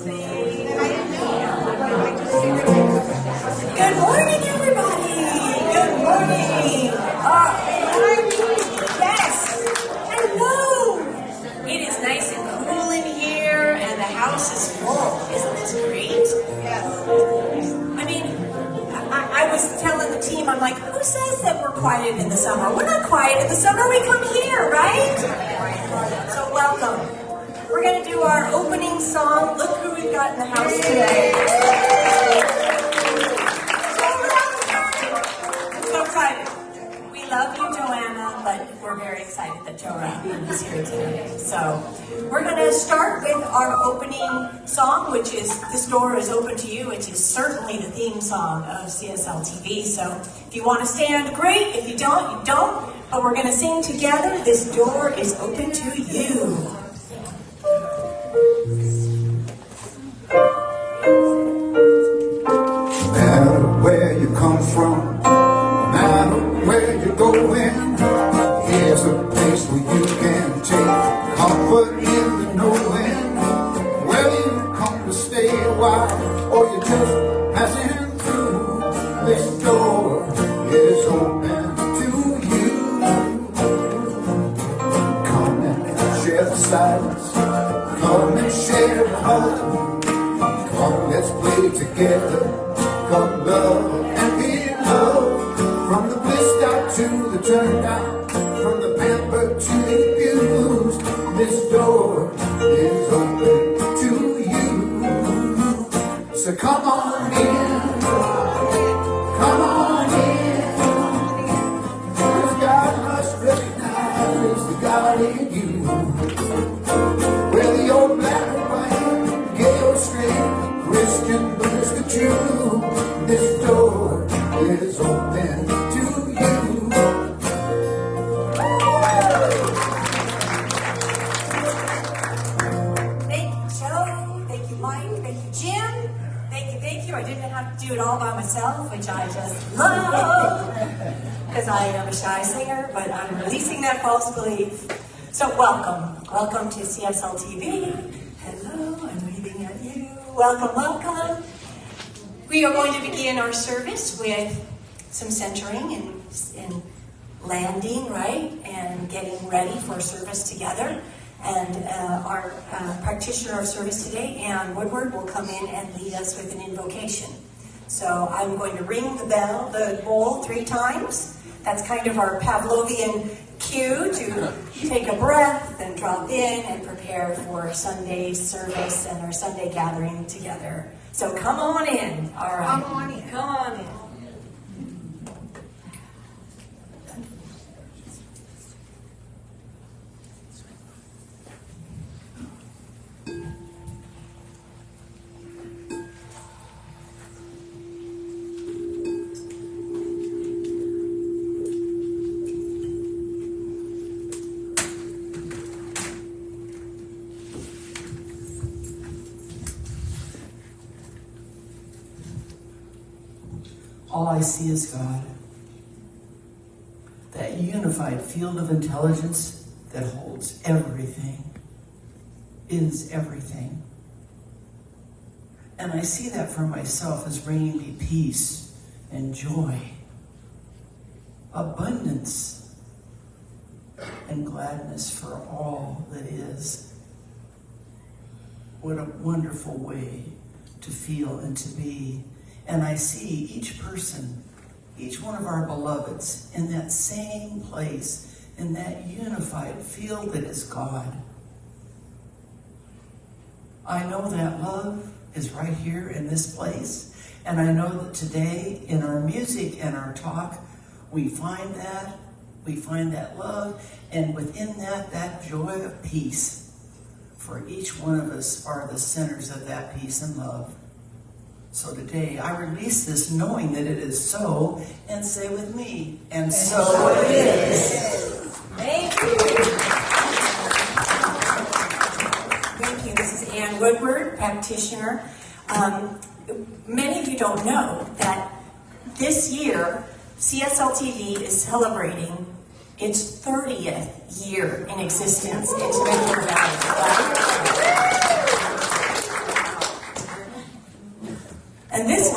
Good morning, everybody. Good morning. Yes. Hello. It is nice and cool in here, and the house is full. Isn't this great? Yes. I mean, I was telling the team, I'm like, who says that we're quiet in the summer? We're not quiet in the summer. We come here, right? So welcome. We're going to do our opening song. Look who we've got in the house today. So excited. We love you, Joanna, but we're very excited that Joanna is here today. So we're going to start with our opening song, which is This Door is Open to You, which is certainly the theme song of CSL TV. So if you want to stand, great. If you don't, you don't. But we're going to sing together, This Door is Open to You. No matter where you come from, no matter where you're going, here's a place where you can take comfort in the knowing. Whether you come to stay a while or you're just passing through, this door is open to you. Come and share the silence, come and share the hug. Come, let's play together. Come, love and be loved. From the bliss out to the turned out, from the pampered to the abused, this door is open to you. So come on in, come on in. Cause God must recognize the God in you. Whether you're black or white, gay or straight, Christian, Buddhist, or Jew, this door is open to you. Thank you, Joe. Thank you, Mike. Thank you, Jim. Thank you. I didn't have to do it all by myself, which I just love, because I am a shy singer, but I'm releasing that false belief. So welcome. Welcome to CSL TV. Hello, I'm waving at you. Welcome. We are going to begin our service with some centering and landing, right? And getting ready for service together. And our practitioner of service today, Ann Woodward, will come in and lead us with an invocation. So I'm going to ring the bowl 3 times. That's kind of our Pavlovian cue to take a breath and drop in and prepare for Sunday's service and our Sunday gathering together. So come on in. All right. Come on in. All I see is God. That unified field of intelligence that holds everything, is everything. And I see that for myself as bringing me peace and joy, abundance, and gladness for all that is. What a wonderful way to feel and to be. And I see each person, each one of our beloveds in that same place, in that unified field that is God. I know that love is right here in this place. And I know that today in our music and our talk, we find that love, and within that joy of peace. For each one of us are the centers of that peace and love. So today, I release this knowing that it is so, and say with me, and so it is. Thank you. Thank you. This is Ann Woodward, practitioner. Many of you don't know that this year, CSL TV is celebrating its 30th year in existence in Temecula Valley.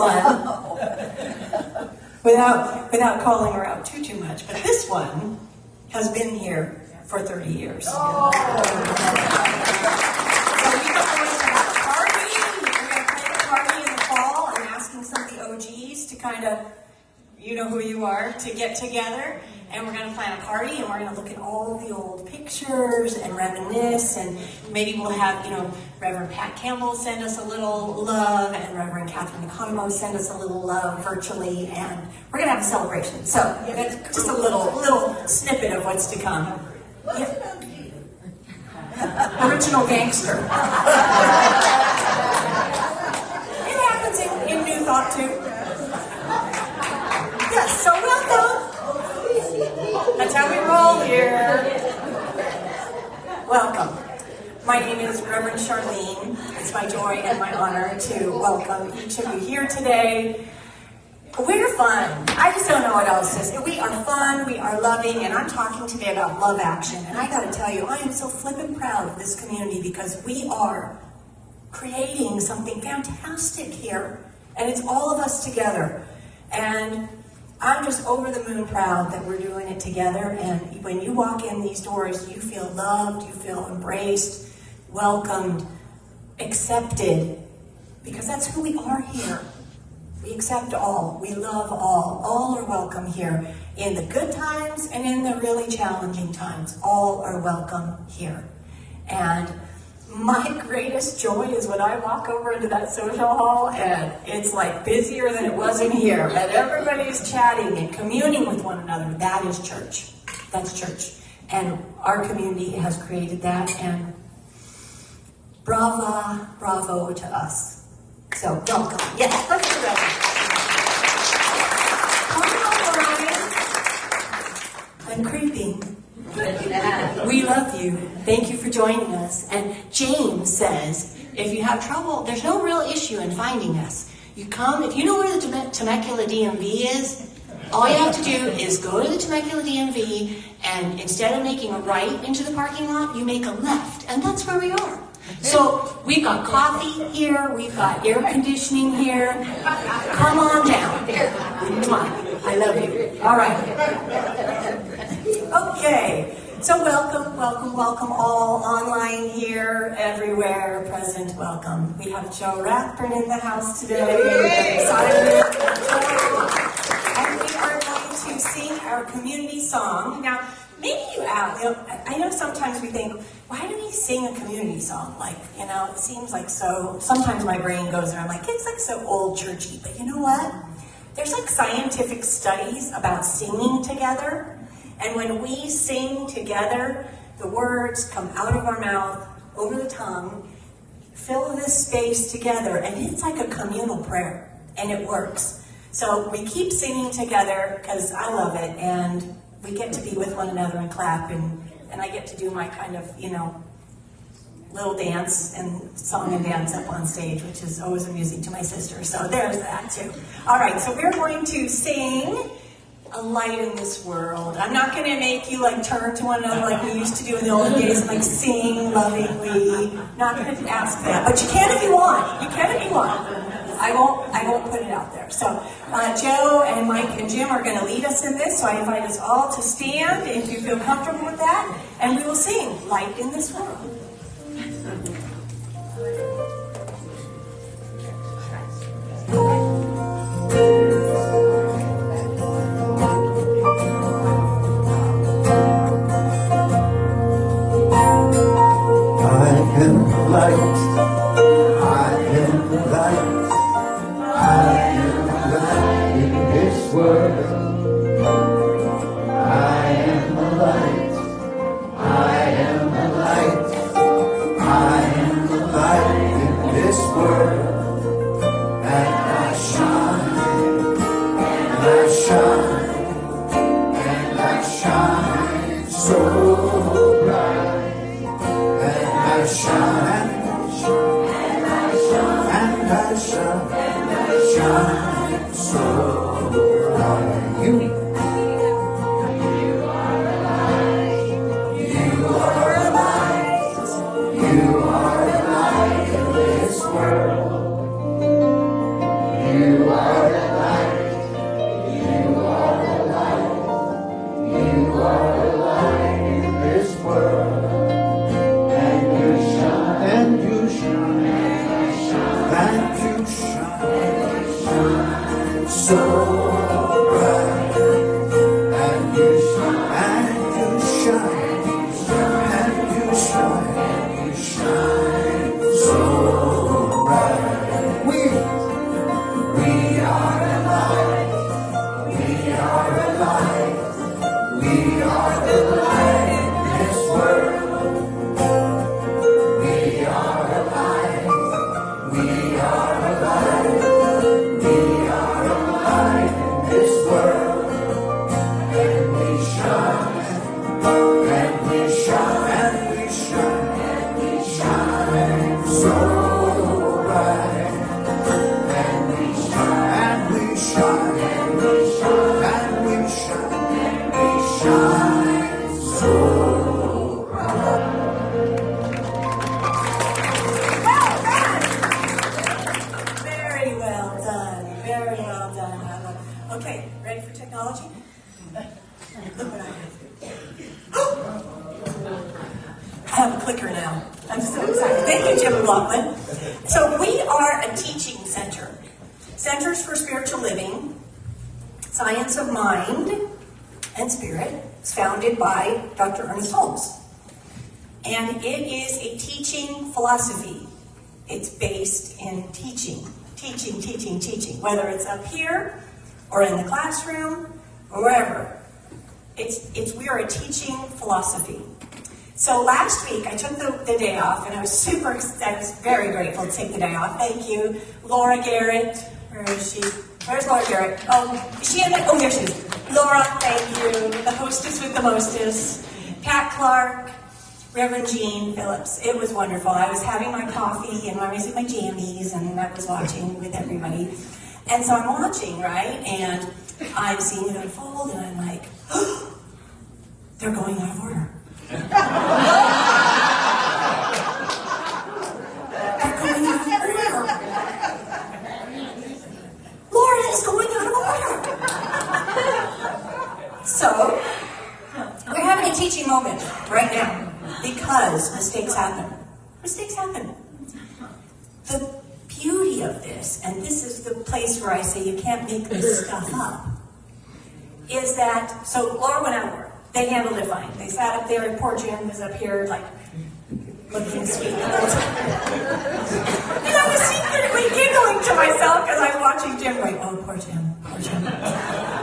one, without calling her out too much, but this one has been here for 30 years. Oh. So we are going to have a party. We're going to plan a party in the fall. I'm asking some of the OGs to kind of, you know who you are, to get together. And we're going to plan a party, and we're going to look at all the old pictures and reminisce, and maybe we'll have, Reverend Pat Campbell send us a little love, and Reverend Catherine Economo send us a little love virtually, and we're going to have a celebration. So that's just a little snippet of what's to come. Yeah. Original gangster. It happens in New Thought too. Yes, so welcome. That's how we roll here. Welcome. My name is Reverend Charlene. It's my joy and my honor to welcome each of you here today. We're fun. I just don't know what else to say. We are fun, we are loving, and I'm talking today about love action. And I gotta tell you, I am so flippin' proud of this community because we are creating something fantastic here. And it's all of us together. And I'm just over the moon proud that we're doing it together, and when you walk in these doors, you feel loved, you feel embraced, welcomed, accepted, because that's who we are here. We accept all, we love all are welcome here. In the good times and in the really challenging times, all are welcome here. And my greatest joy is when I walk over into that social hall and it's like busier than it was in here, and everybody's chatting and communing with one another. That is church. That's church. And our community has created that, and bravo to us. So welcome. Yes, let's do that. Come on, Brian. I'm creeping. We love you. Thank you for joining us. And James says, if you have trouble, there's no real issue in finding us. You come, if you know where the Temecula DMV is, all you have to do is go to the Temecula DMV, and instead of making a right into the parking lot, you make a left, and that's where we are. So we've got coffee here, we've got air conditioning here. Come on down. I love you. All right. Okay, so welcome all online here, everywhere, present, welcome. We have Joe Rathburn in the house today. And we are going to sing our community song. Now, maybe you ask, I know sometimes we think, why do we sing a community song? Like, it seems like so, sometimes my brain goes there, I'm like, it's like so old churchy, but you know what? There's like scientific studies about singing together. And when we sing together, the words come out of our mouth, over the tongue, fill this space together, and it's like a communal prayer, and it works. So we keep singing together because I love it, and we get to be with one another and clap, and I get to do my kind of, little dance and song and dance up on stage, which is always amusing to my sister. So there's that too. All right, so we're going to sing A Light in This World. I'm not going to make you turn to one another like we used to do in the old days and sing lovingly. Not going to ask that, but you can if you want. You can if you want. I won't put it out there. So Joe and Mike and Jim are going to lead us in this. So I invite us all to stand if you feel comfortable with that, and we will sing Light in This World. You have a clicker now. I'm so excited. Thank you, Jim McLaughlin. So we are a teaching center. Centers for Spiritual Living, Science of Mind and Spirit. It's founded by Dr. Ernest Holmes. And it is a teaching philosophy. It's based in teaching. Teaching. Whether it's up here or in the classroom or wherever. We are a teaching philosophy. So last week I took the day off, and I was very grateful to take the day off. Thank you, Laura Garrett. Where is she? Where's Laura Garrett? Oh, is she in there? Oh, there she is. Laura, thank you. The hostess with the mostest. Pat Clark, Reverend Jean Phillips. It was wonderful. I was having my coffee and I was in my jammies, and I was watching with everybody. And so I'm watching, right? And I'm seeing it unfold, and I'm like, oh, they're going out of order. They're going out of order. Laura is going out of order. So, we're having a teaching moment right now because mistakes happen. Mistakes happen. The beauty of this, and this is the place where I say you can't make this stuff up, is that, so Laura went out of work. They handled it fine. They sat up there, and poor Jim was up here, like, looking sweet. And I was secretly giggling to myself because I was watching Jim going, oh, poor Jim.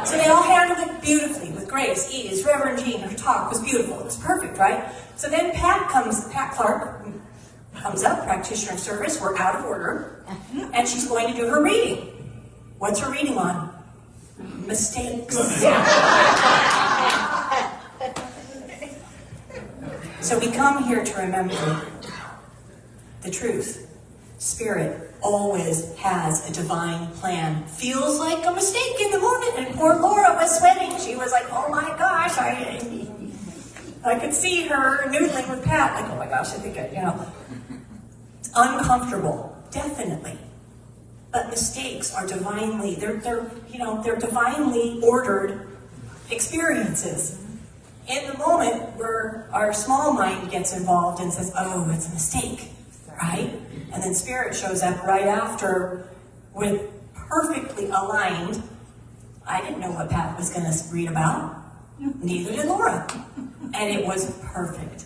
So they all handled it beautifully, with grace, ease. Reverend Jean, her talk was beautiful. It was perfect, right? So then Pat Clark comes up, practitioner of service. We're out of order. And she's going to do her reading. What's her reading on? Mistakes. So we come here to remember the truth. Spirit always has a divine plan. Feels like a mistake in the moment, and poor Laura was sweating. She was like, oh my gosh, I could see her noodling with Pat, like, oh my gosh, I think it's uncomfortable, definitely. But mistakes are they're divinely ordered experiences. In the moment where our small mind gets involved and says, oh, it's a mistake, right? And then Spirit shows up right after with perfectly aligned. I didn't know what Pat was going to read about. Neither did Laura. And it was perfect.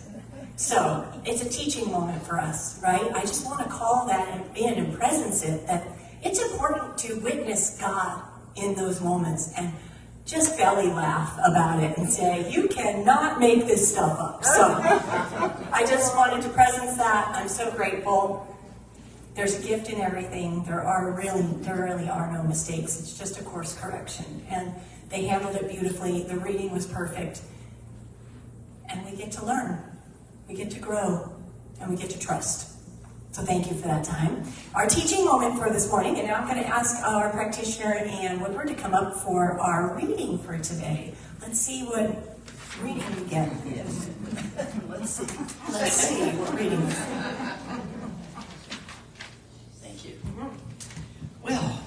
So it's a teaching moment for us, right? I just want to call that in and presence it, that it's important to witness God in those moments and just belly laugh about it and say, you cannot make this stuff up. So I just wanted to presence that. I'm so grateful. There's a gift in everything. There really are no mistakes. It's just a course correction. And they handled it beautifully. The reading was perfect. And we get to learn. We get to grow. And we get to trust. So thank you for that time. Our teaching moment for this morning, and now I'm going to ask our practitioner, Ann Woodward, to come up for our reading for today. Let's see what reading we get. Let's see what reading. Thank you. Well,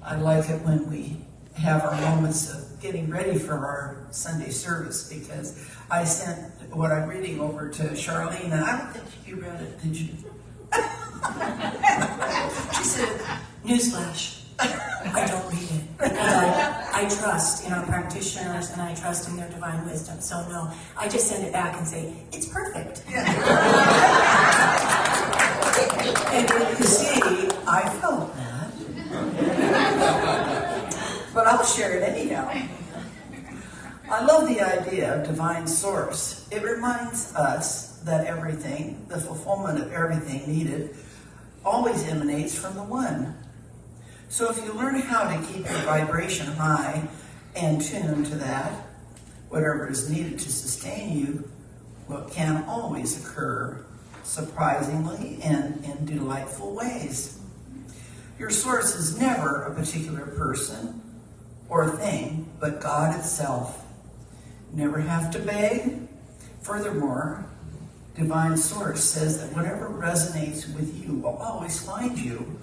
I like it when we have our moments of getting ready for our Sunday service, because I sent what I'm reading over to Charlene, and I don't think you read it, did you? She said, newsflash, I don't read it. Because I trust in our practitioners, and I trust in their divine wisdom. So no, I just send it back and say, it's perfect. And you see, I felt that. But I'll share it anyhow. I love the idea of divine source. It reminds us that everything, the fulfillment of everything needed, always emanates from the One. So if you learn how to keep your vibration high and tune to that, whatever is needed to sustain you, what can always occur surprisingly and in delightful ways. Your source is never a particular person or thing, but God itself. You never have to beg. Furthermore, divine source says that whatever resonates with you will always find you.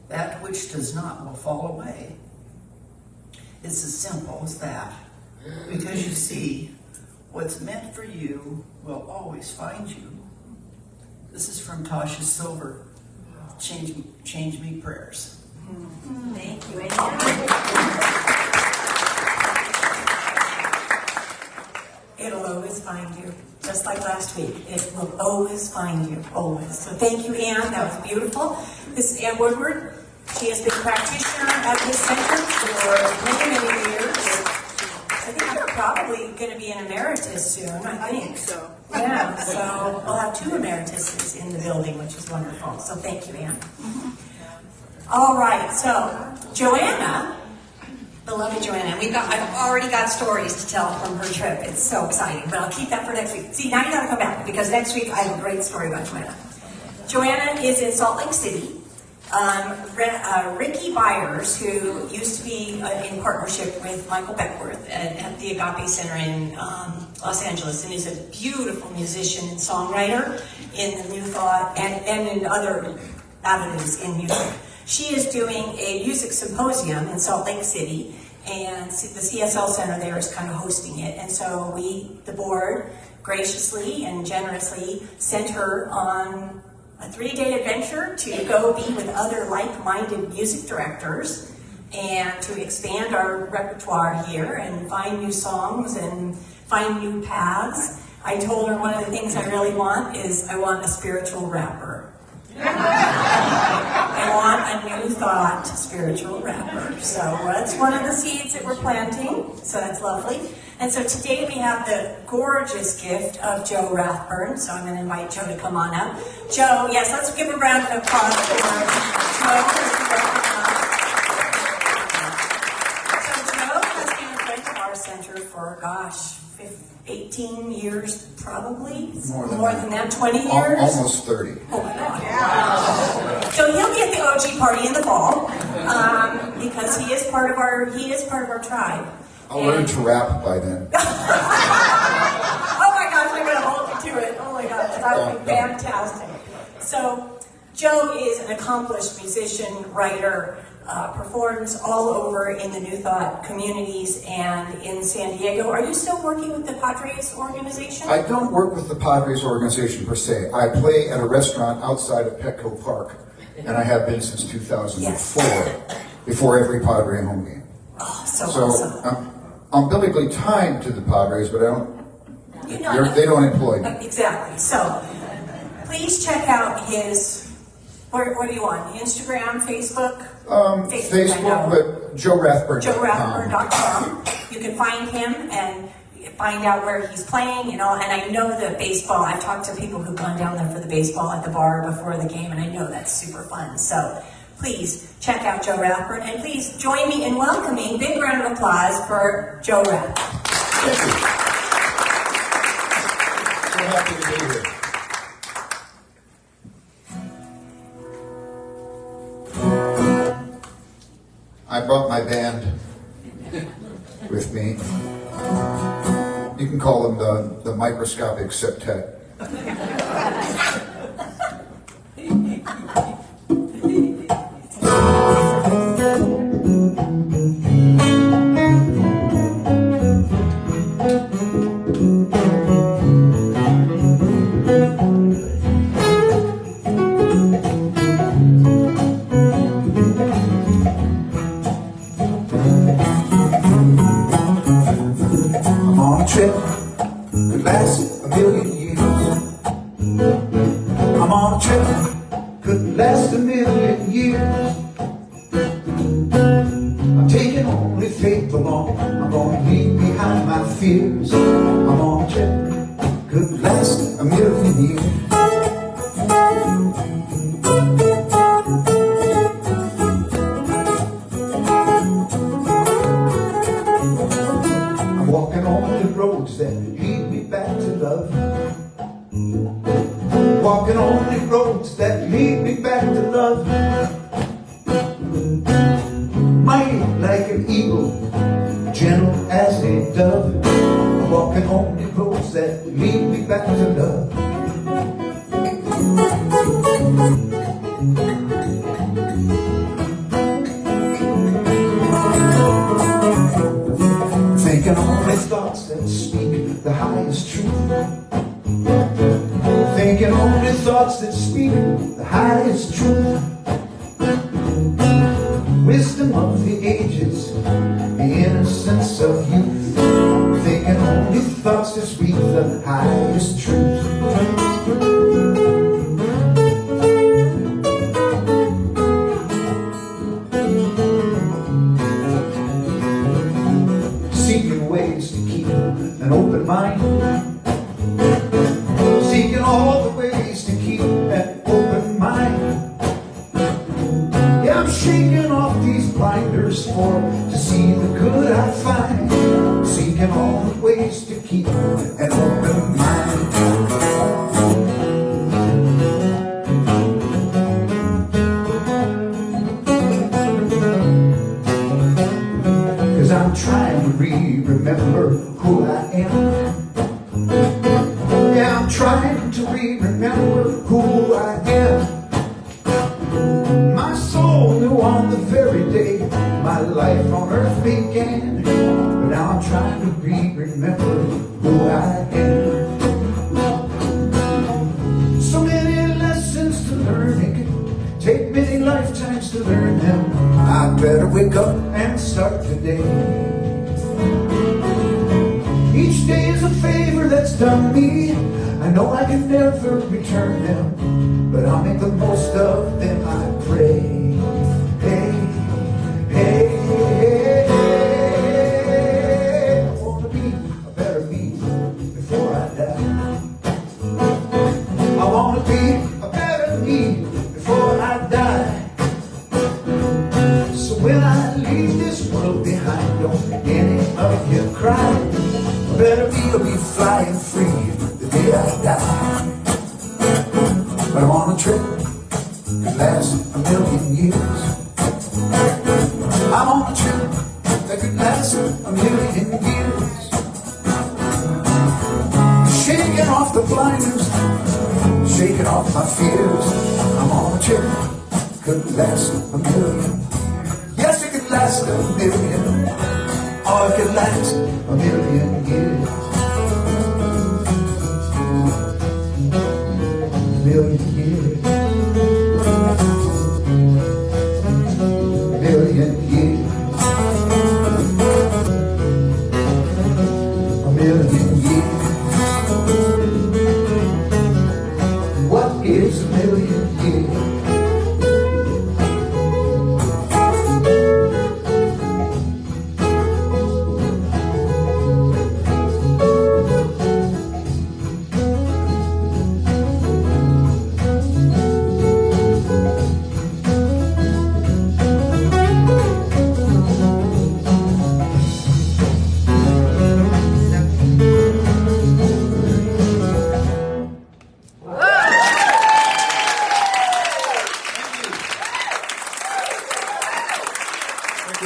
That which does not will fall away. It's as simple as that. Because you see, What's meant for you will always find you. This is from Tasha Silver. Change me prayers. Thank you, Ann. It'll always find you, just like last week. It will always find you, always. So thank you, Ann. That was beautiful. This is Ann Woodward. She has been a practitioner at this center for many, many years. I think I'm probably going to be an emeritus soon. I think so. Yeah, so we'll have 2 emerituses in the building, which is wonderful. So thank you, Ann. All right, so Joanna, beloved Joanna, I've already got stories to tell from her trip. It's so exciting, but I'll keep that for next week. See, now you got to come back because next week I have a great story about Joanna. Joanna is in Salt Lake City. Ricky Byers, who used to be in partnership with Michael Beckworth at the Agape Center in Los Angeles, and is a beautiful musician and songwriter in the New Thought and in other avenues in music. She is doing a music symposium in Salt Lake City, and the CSL Center there is kind of hosting it. And so we, the board, graciously and generously sent her on a 3-day adventure to go be with other like-minded music directors and to expand our repertoire here and find new songs and find new paths. I told her one of the things I really want is I want a spiritual rapper. I want a New Thought spiritual rapper. So that's one of the seeds that we're planting. So that's lovely. And so today we have the gorgeous gift of Joe Rathburn. So I'm going to invite Joe to come on up. Joe, yes, let's give a round of applause for Joe. So Joe has been a friend of our center for, 18 years probably. More than that, 20 years? Almost 30. Oh my God. Yeah. So he'll be at the OG party in the fall because he is part of our tribe. I'll learn to rap by then. Oh my gosh, I'm going to hold you to it. Oh my gosh, that would be fantastic. So Joe is an accomplished musician, writer, performs all over in the New Thought communities and in San Diego. Are you still working with the Padres organization? I don't work with the Padres organization per se. I play at a restaurant outside of Petco Park, and I have been since 2004, before every Padre home game. Oh, so So awesome. I'm biblically tied to the Padres, but they don't employ me. Exactly. So please check out his, what do you want? Instagram, Facebook? Facebook, but JoeRathburn.com. You can find him and find out where he's playing, and I know the baseball. I've talked to people who've gone down there for the baseball at the bar before the game, and I know that's super fun. So please check out Joe Rathburn, and please join me in welcoming, big round of applause for Joe Rathburn. Thank you. So happy to be here. I brought my band with me. You can call them the microscopic septet. Could last a million years. I'm on a trip, could last a million years. I'm taking only faith along. I'm gonna leave behind my fears. I'm on a trip, could last a million years. Walking on the roads that lead me back to love. Walking on the roads that lead me back to love. Mighty like an eagle, gentle as a dove. Walking on the roads that lead me back to love. Thinking only thoughts that speak speak the highest truth. Thinking only thoughts that speak the highest truth. Wisdom of the ages, the innocence of youth. Thinking only thoughts that speak the highest truth. Seeking ways to keep an open mind. Seeking all the ways to keep an open mind. Yeah, I'm shaking off these blinders to see the good I find. Seeking all the ways to keep an open mind. Cause I'm trying to remember who I am. Yeah, I'm trying to remember who I am. My soul knew on the very day my life on earth began. But now I'm trying to remember who I am. So many lessons to learn, it could take many lifetimes to learn them. I better wake up and start today. Each day is a favor that's done me. I know I can never return them, but I'll make the most of them, I pray. Hey, hey, hey, hey. I wanna be a better me before I die. I wanna be a better me before I die. So when I leave this world behind, don't any of you cry. A better me will be flying free the day I die. But I'm on a trip that lasts a million years. I'm on a trip that could last a million years. Shaking off the blinders, shaking off my fears. I'm on a trip that could last a million. Yes, it could last a million. Or it could last a million years. Million years. Million years. A million years. What is a million years?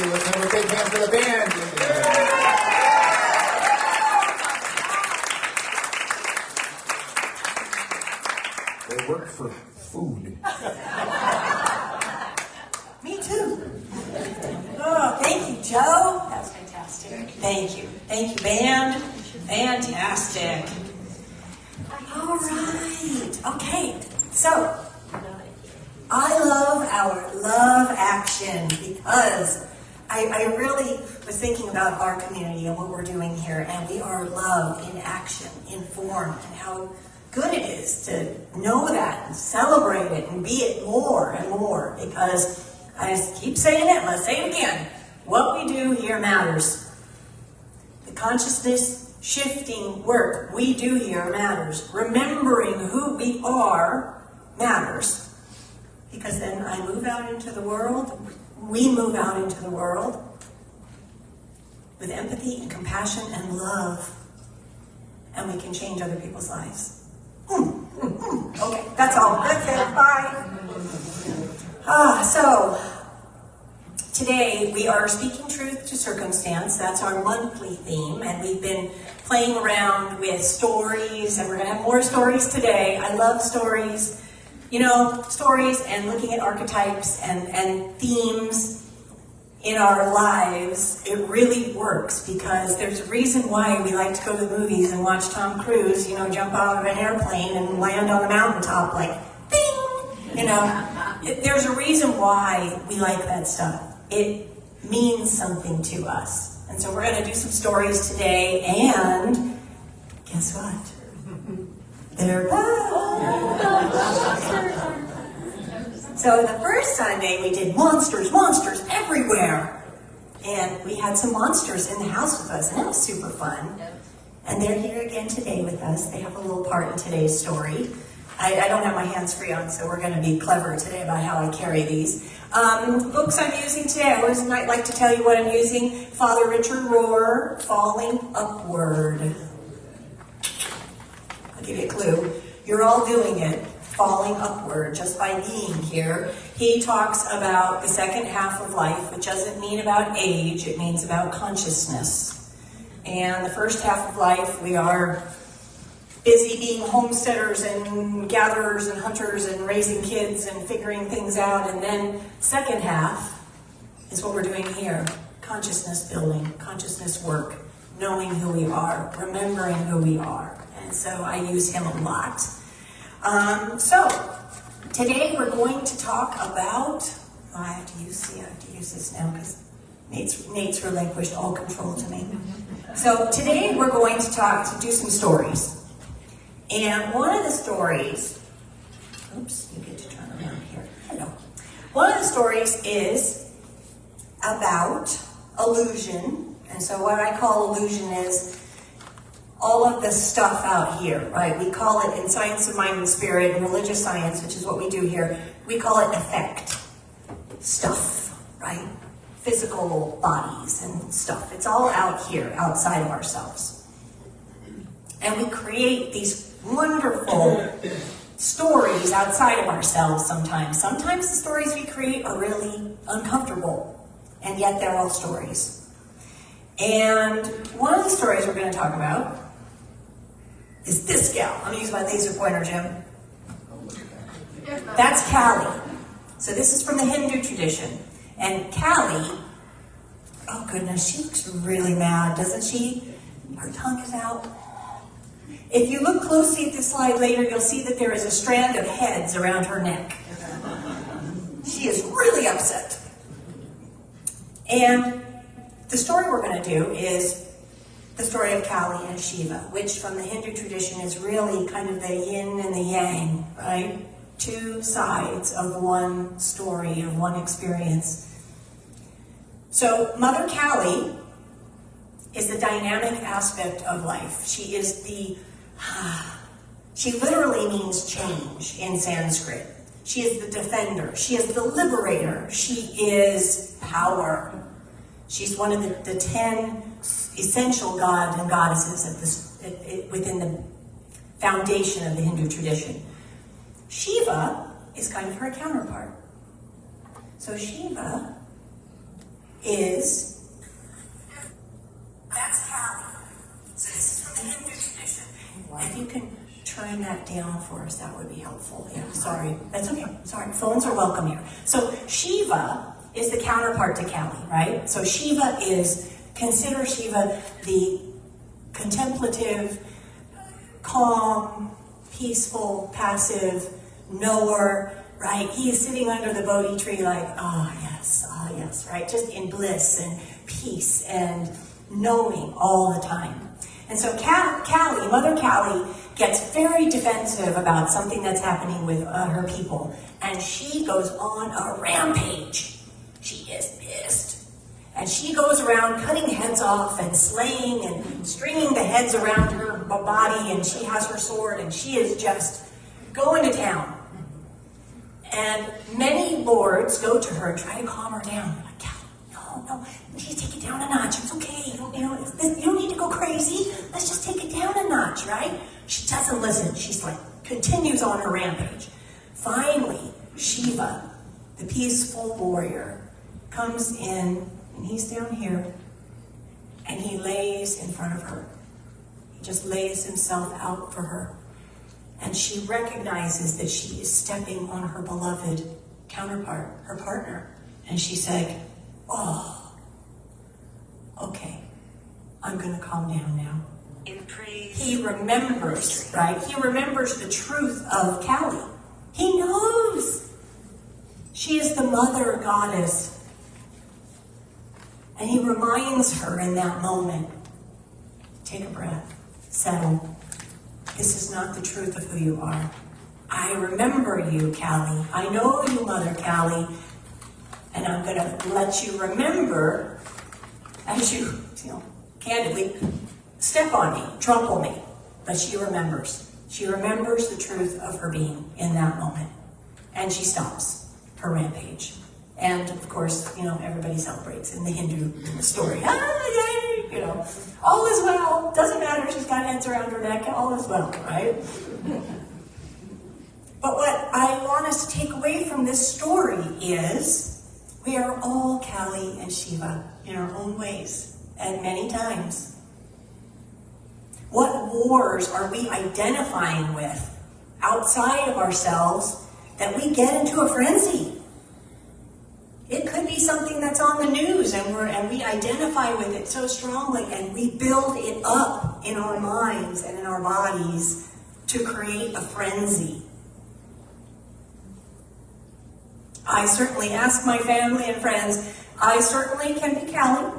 Let's have a big hand for the band. They work for food. Me too. Oh, thank you, Joe. That was fantastic. Thank you. Thank you, band. Fantastic. All right. Okay. So, I love our love action because I really was thinking about our community and what we're doing here, and we are love in action, in form, and how good it is to know that and celebrate it and be it more and more, because I just keep saying it, let's say it again, what we do here matters. The consciousness shifting work we do here matters. Remembering who we are matters. Because then I move out into the world, we move out into the world with empathy and compassion and love, and we can change other people's lives. Okay, that's all. That's it. Bye. So, today we are speaking truth to circumstance. That's our monthly theme, and we've been playing around with stories, and we're going to have more stories today. I love stories. You know, stories and looking at archetypes and themes. in our lives, it really works, because there's a reason why we like to go to the movies and watch Tom Cruise, jump out of an airplane and land on a mountaintop like, bing! There's a reason why we like that stuff. It means something to us. And so we're going to do some stories today, and guess what? They're back! So the first Sunday we did monsters everywhere. And we had some monsters in the house with us, and that was super fun. And they're here again today with us. They have a little part in today's story. I don't have my hands free on, so we're going to be clever today about how I carry these. Books I'm using today, I always might like to tell you what I'm using. Father Richard Rohr, Falling Upward. I'll give you a clue. You're all doing it. Falling upward, just by being here. He talks about the second half of life, which doesn't mean about age, it means about consciousness. And the first half of life, we are busy being homesteaders and gatherers and hunters and raising kids and figuring things out. And then second half is what we're doing here. Consciousness building, consciousness work, knowing who we are, remembering who we are. And so I use him a lot. So today we're going to talk about, I have to use this now because Nate's relinquished all control to me. So today we're going to do some stories. And one of the stories, oops, you get to turn around here. Hello. One of the stories is about illusion. And so what I call illusion is all of the stuff out here, right? We call it, in science of mind and spirit and religious science, which is what we do here, we call it effect. Stuff, right? Physical bodies and stuff. It's all out here, outside of ourselves. And we create these wonderful stories outside of ourselves sometimes. Sometimes the stories we create are really uncomfortable, and yet they're all stories. And one of the stories we're going to talk about is this gal. I'm going to use my laser pointer, Jim. That's Kali. So this is from the Hindu tradition. And Kali, oh goodness, she looks really mad, doesn't she? Her tongue is out. If you look closely at this slide later, you'll see that there is a strand of heads around her neck. She is really upset. And the story we're going to do is the story of Kali and Shiva, which from the Hindu tradition is really kind of the yin and the yang, right? Two sides of one story, of one experience. So Mother Kali is the dynamic aspect of life. She is she literally means change in Sanskrit. She is the defender. She is the liberator. She is power. She's one of the 10 essential gods and goddesses within the foundation of the Hindu tradition. Shiva is kind of her counterpart. So Shiva is, that's Kali. So this is from the Hindu tradition. If you can turn that down for us, that would be helpful. Yeah, sorry. That's okay. Sorry. Phones are welcome here. So Shiva is the counterpart to Kali, right? So consider Shiva the contemplative, calm, peaceful, passive knower, right? He is sitting under the Bodhi tree like, ah yes, right? Just in bliss and peace and knowing all the time. And so Kali, Mother Kali, gets very defensive about something that's happening with her people. And she goes on a rampage. She is pissed. And she goes around cutting heads off and slaying and stringing the heads around her body, and she has her sword, and she is just going to town. And many lords go to her and try to calm her down. They're like, Kali, no, you need to take it down a notch. It's okay. You don't need to go crazy. Let's just take it down a notch, right? She doesn't listen. She's like, continues on her rampage. Finally, Shiva, the peaceful warrior, comes in, and he's down here, and he lays in front of her. He just lays himself out for her. And she recognizes that she is stepping on her beloved counterpart, her partner. And she's like, Oh, okay, I'm going to calm down now. In praise. He remembers, right? He remembers the truth of Callie. He knows she is the mother goddess. And he reminds her in that moment, take a breath, settle. This is not the truth of who you are. I remember you, Callie. I know you, Mother Callie. And I'm going to let you remember as you candidly step on me, trample me. But she remembers. She remembers the truth of her being in that moment. And she stops her rampage. And of course, everybody celebrates in the Hindu story. Yay! All is well. Doesn't matter. She's got heads around her neck. All is well, right? But what I want us to take away from this story is we are all Kali and Shiva in our own ways, and many times. What wars are we identifying with outside of ourselves that we get into a frenzy? It could be something that's on the news and we identify with it so strongly and we build it up in our minds and in our bodies to create a frenzy. I certainly ask my family and friends, I certainly can be Kali,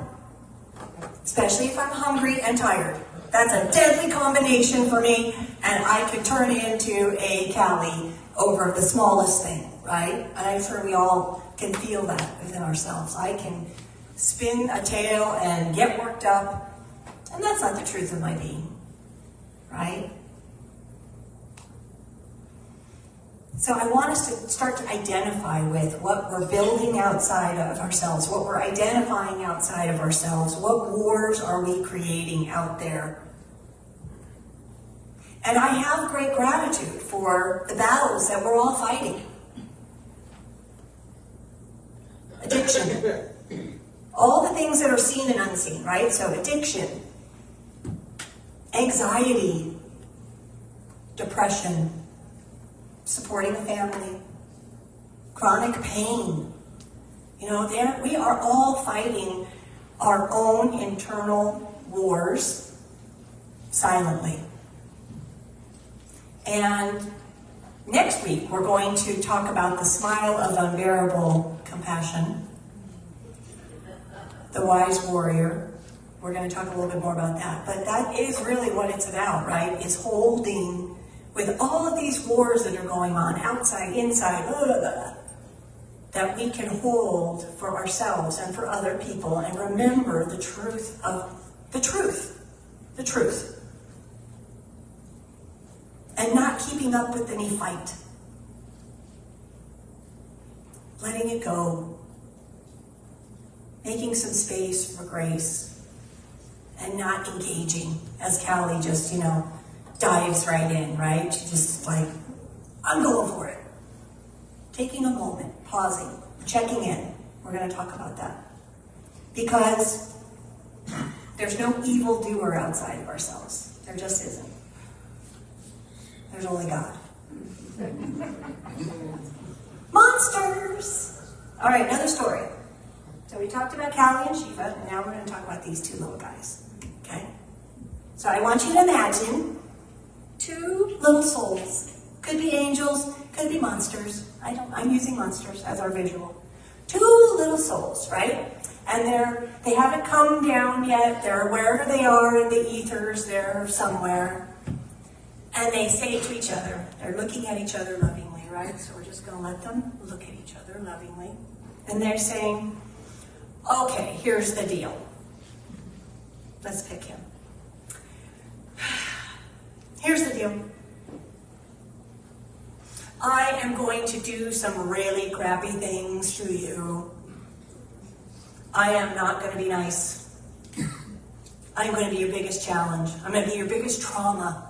especially if I'm hungry and tired. That's a deadly combination for me, and I could turn into a Kali over the smallest thing, right? And I'm sure we all can feel that within ourselves. I can spin a tale and get worked up, and that's not the truth of my being, right? So I want us to start to identify with what we're building outside of ourselves, what we're identifying outside of ourselves, what wars are we creating out there. And I have great gratitude for the battles that we're all fighting. Addiction. All the things that are seen and unseen, right? So addiction, anxiety, depression, supporting a family, chronic pain. We are all fighting our own internal wars silently. And next week, we're going to talk about the smile of unbearable compassion, the wise warrior. We're going to talk a little bit more about that. But that is really what it's about, right? Is holding with all of these wars that are going on, outside, inside, blah, blah, blah, that we can hold for ourselves and for other people and remember the truth of the truth. And not keeping up with any fight. Letting it go. Making some space for grace. And not engaging, as Callie just, dives right in, right? She just I'm going for it. Taking a moment, pausing, checking in. We're going to talk about that. Because there's no evil doer outside of ourselves. There just isn't. There's only God. Monsters! All right, another story. So we talked about Callie and Shiva, and now we're going to talk about these two little guys. Okay? So I want you to imagine two little souls. Could be angels, could be monsters. I'm using monsters as our visual. Two little souls, right? And they haven't come down yet. They're wherever they are in the ethers, they're somewhere. And they say to each other, they're looking at each other lovingly, right? So we're just going to let them look at each other lovingly. And they're saying, okay, here's the deal. Let's pick him. Here's the deal. I am going to do some really crappy things to you. I am not going to be nice. I'm going to be your biggest challenge. I'm going to be your biggest trauma.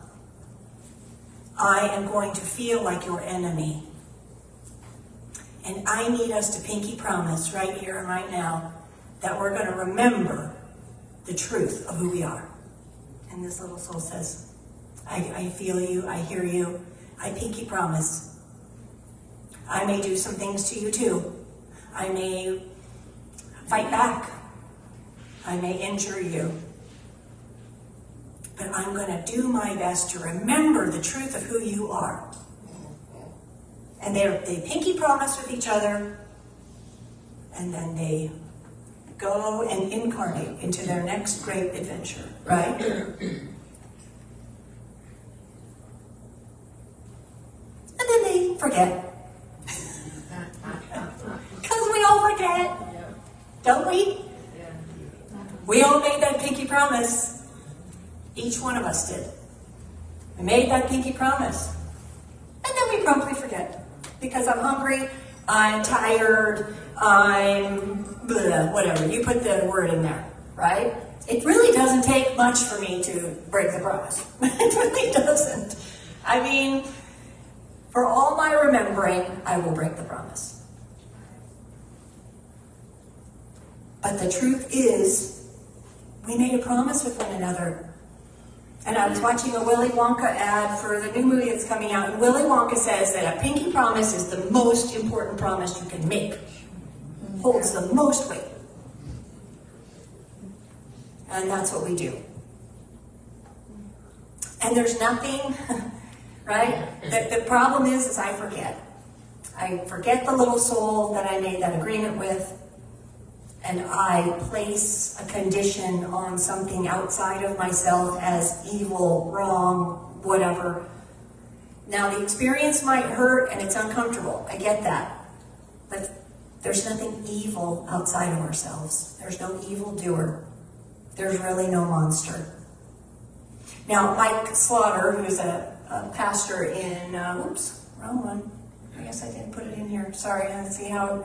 I am going to feel like your enemy. And I need us to pinky promise right here and right now that we're going to remember the truth of who we are. And this little soul says, I feel you, I hear you, I pinky promise. I may do some things to you too. I may fight back. I may injure you. But I'm going to do my best to remember the truth of who you are. And they pinky promise with each other, and then they go and incarnate into their next great adventure, right? And then they forget. Because we all forget, don't we? We all made that pinky promise. Each one of us did. We made that pinky promise. And then we promptly forget. Because I'm hungry, I'm tired, I'm blah, whatever. You put the word in there, right? It really doesn't take much for me to break the promise. It really doesn't. I mean, for all my remembering, I will break the promise. But the truth is, we made a promise with one another. And I was watching a Willy Wonka ad for the new movie that's coming out, and Willy Wonka says that a pinky promise is the most important promise you can make. Holds the most weight. And that's what we do. And there's nothing, right? The problem is I forget. I forget the little soul that I made that agreement with, and I place a condition on something outside of myself as evil, wrong, whatever. Now, the experience might hurt and it's uncomfortable. I get that. But there's nothing evil outside of ourselves. There's no evildoer. There's really no monster. Now, Mike Slaughter, who's a pastor in, whoops, wrong one. I guess I didn't put it in here. Sorry, I see how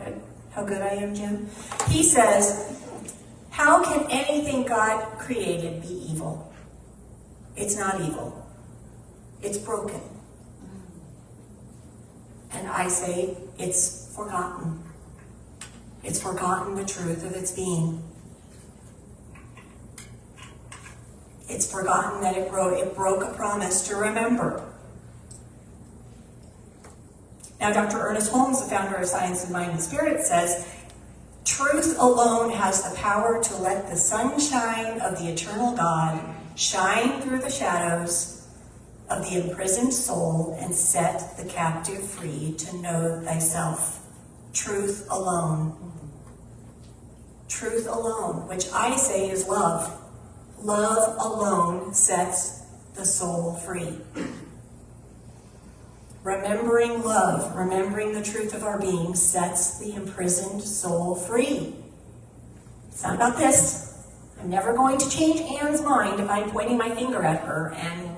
good I am, Jim. He says, how can anything God created be evil? It's not evil. It's broken. And I say, it's forgotten. It's forgotten the truth of its being. It's forgotten that it broke a promise to remember. Now, Dr. Ernest Holmes, the founder of Science of Mind and Spirit, says, truth alone has the power to let the sunshine of the eternal God shine through the shadows of the imprisoned soul and set the captive free to know thyself. Truth alone. Truth alone, which I say is love. Love alone sets the soul free. Remembering love, remembering the truth of our being, sets the imprisoned soul free. It's not about this. I'm never going to change Anne's mind if I'm pointing my finger at her and,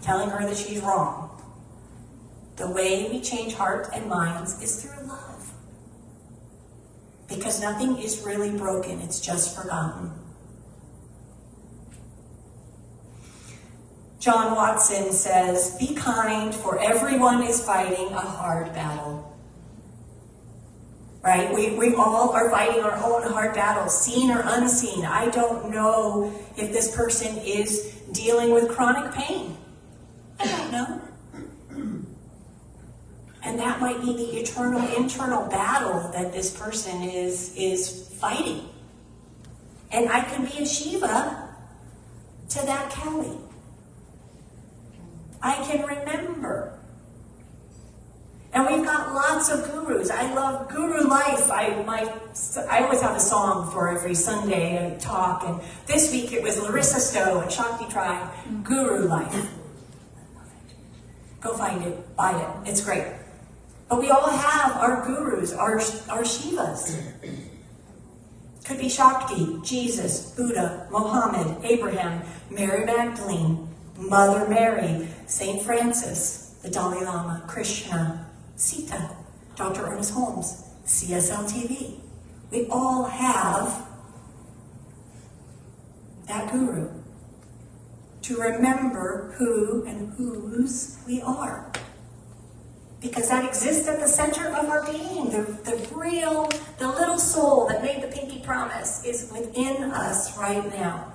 telling her that she's wrong. The way we change hearts and minds is through love. Because nothing is really broken, it's just forgotten. John Watson says, be kind, for everyone is fighting a hard battle. Right? We all are fighting our own hard battles, seen or unseen. I don't know if this person is dealing with chronic pain. I don't know. And that might be the eternal internal battle that this person is fighting. And I can be a Shiva to that Kelly. I can remember. And we've got lots of gurus. I love Guru Life. I always have a song for every Sunday talk. And this week it was Larissa Stowe and Shakti Tribe, Guru Life. Go find it, buy it. It's great. But we all have our gurus, our Shivas. Could be Shakti, Jesus, Buddha, Mohammed, Abraham, Mary Magdalene, Mother Mary, St. Francis, the Dalai Lama, Krishna, Sita, Dr. Ernest Holmes, CSL TV. We all have that guru to remember who and whose we are. Because that exists at the center of our being. The little soul that made the pinky promise is within us right now.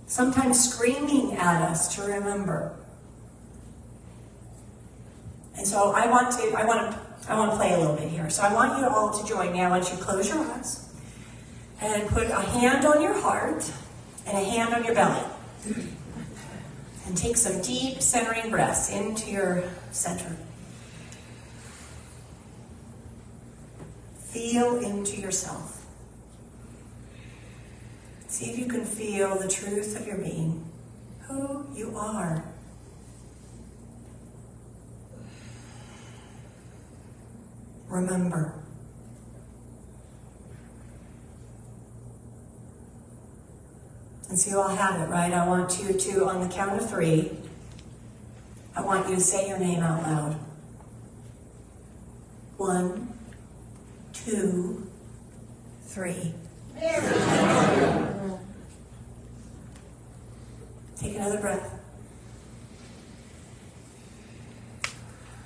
Sometimes screaming at us to remember. And so I want to I want to play a little bit here. So I want you all to join me. I want you to close your eyes and put a hand on your heart and a hand on your belly. And take some deep centering breaths into your center. Feel into yourself. See if you can feel the truth of your being, who you are. Remember. And so you all have it, right? I want you to, on the count of 3, I want you to say your name out loud. 1, 2, 3. Take another breath.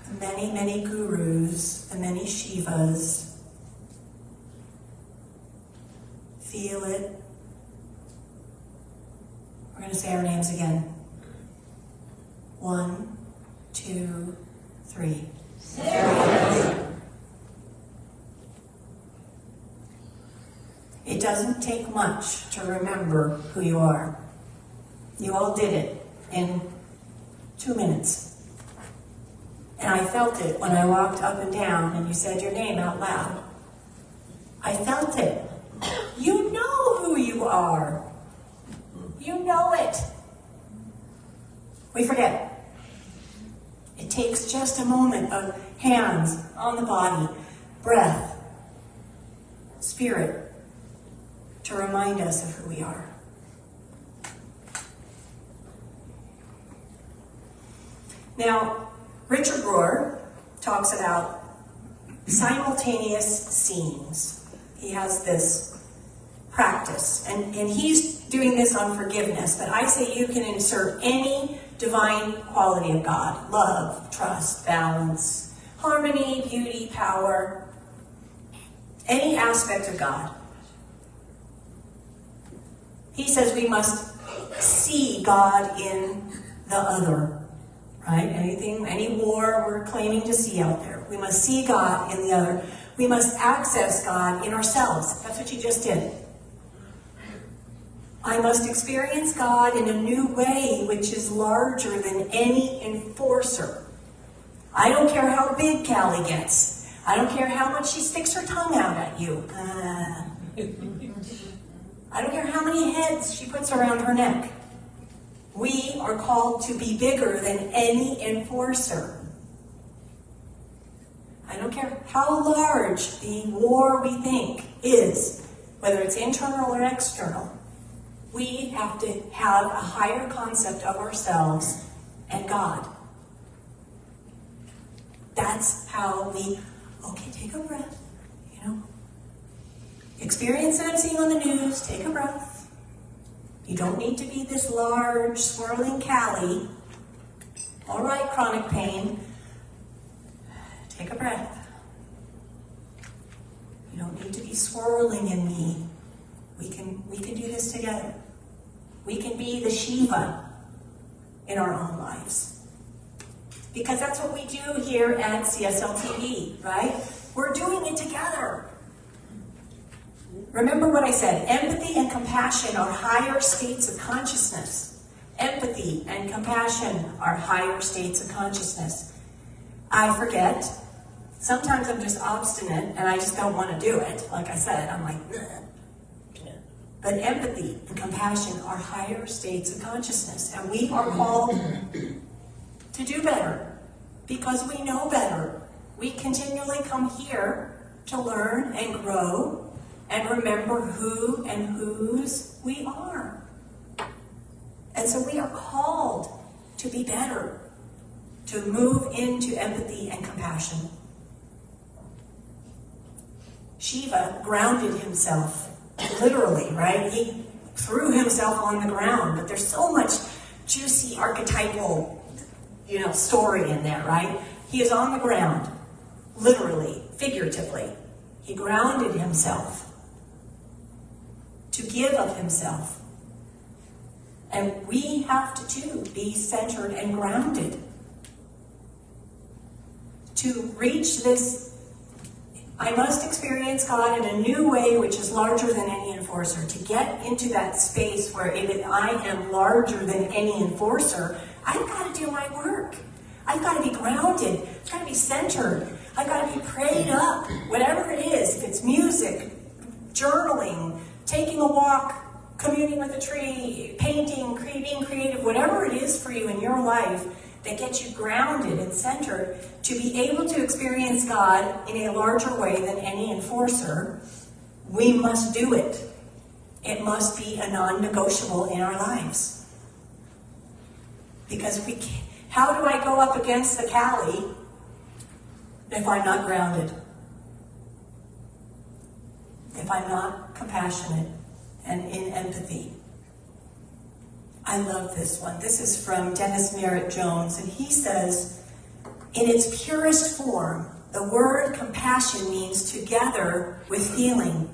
The many, many gurus, the many Shivas. Feel it. We're going to say our names again. 1, 2, 3. It doesn't take much to remember who you are. You all did it in 2 minutes. And I felt it when I walked up and down and you said your name out loud. I felt it. You know who you are. You know it. We forget. It takes just a moment of hands on the body, breath, spirit, to remind us of who we are. Now, Richard Rohr talks about simultaneous scenes. He has this practice, and he's doing this on forgiveness, but I say you can insert any divine quality of God: love, trust, balance, harmony, beauty, power, any aspect of God. He says we must see God in the other, right? Any war we're claiming to see out there. We must see God in the other. We must access God in ourselves. That's what you just did. I must experience God in a new way, which is larger than any enforcer. I don't care how big Callie gets. I don't care how much she sticks her tongue out at you. I don't care how many heads she puts around her neck. We are called to be bigger than any enforcer. I don't care how large the war we think is, whether it's internal or external. We have to have a higher concept of ourselves and God. That's how we, okay, take a breath, Experience that I'm seeing on the news, take a breath. You don't need to be this large, swirling Callie. All right, chronic pain. Take a breath. You don't need to be swirling in me. We can do this together. We can be the Shiva in our own lives. Because that's what we do here at CSL TV, right? We're doing it together. Remember what I said, empathy and compassion are higher states of consciousness. Empathy and compassion are higher states of consciousness. I forget. Sometimes I'm just obstinate and I just don't want to do it. Like I said, I'm like, bleh. But empathy and compassion are higher states of consciousness. And we are called to do better because we know better. We continually come here to learn and grow and remember who and whose we are. And so we are called to be better, to move into empathy and compassion. Shiva grounded himself, literally, right? He threw himself on the ground, but there's so much juicy archetypal, story in there, right? He is on the ground, literally, figuratively. He grounded himself to give of himself. And we have to, too, be centered and grounded to reach this I must experience God in a new way which is larger than any enforcer. To get into that space where I am larger than any enforcer, I've got to do my work. I've got to be grounded. I've got to be centered. I've got to be prayed up. Whatever it is, if it's music, journaling, taking a walk, communing with a tree, painting, being creative, whatever it is for you in your life that gets you grounded and centered to be able to experience God in a larger way than any enforcer, we must do it. It must be a non-negotiable in our lives. Because we can't. How do I go up against the Cali if I'm not grounded? If I'm not compassionate and in empathy? I love this one. This is from Dennis Merritt Jones, and he says, in its purest form, the word compassion means together with feeling.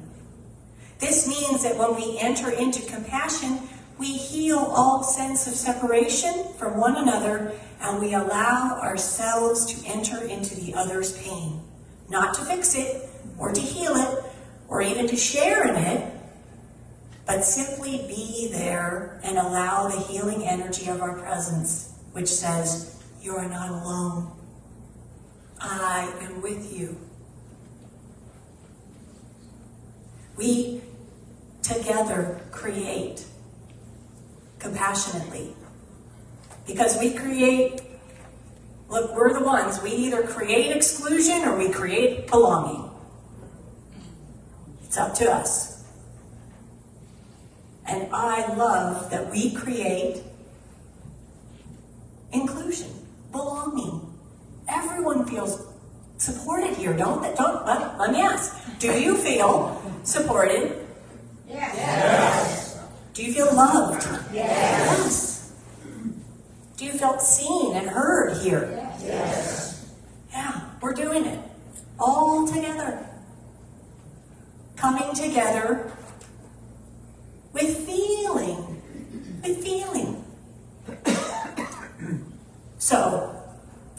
This means that when we enter into compassion, we heal all sense of separation from one another, and we allow ourselves to enter into the other's pain. Not to fix it, or to heal it, or even to share in it, but simply be there and allow the healing energy of our presence, which says, you are not alone. I am with you. We together create compassionately. Because we create, look, we're the ones, we either create exclusion or we create belonging. It's up to us. And I love that we create inclusion, belonging. Everyone feels supported here, don't they? Let me ask. Do you feel supported? Yes. Yes. Do you feel loved? Yes. Yes. Do you feel seen and heard here? Yes. Yeah, we're doing it. All together. Coming together with feeling. With feeling. So,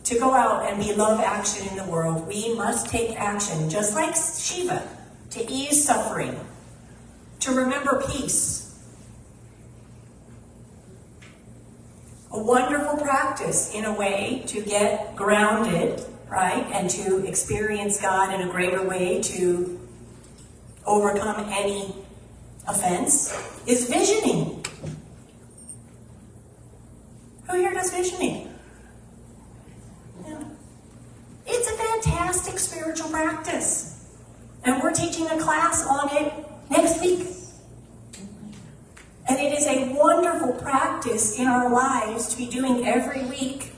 to go out and be love action in the world, we must take action, just like Shiva, to ease suffering, to remember peace. A wonderful practice, in a way, to get grounded, right, and to experience God in a greater way, to overcome any offense, is visioning. Who here does visioning? Yeah. It's a fantastic spiritual practice. And we're teaching a class on it next week. And it is a wonderful practice in our lives to be doing every week,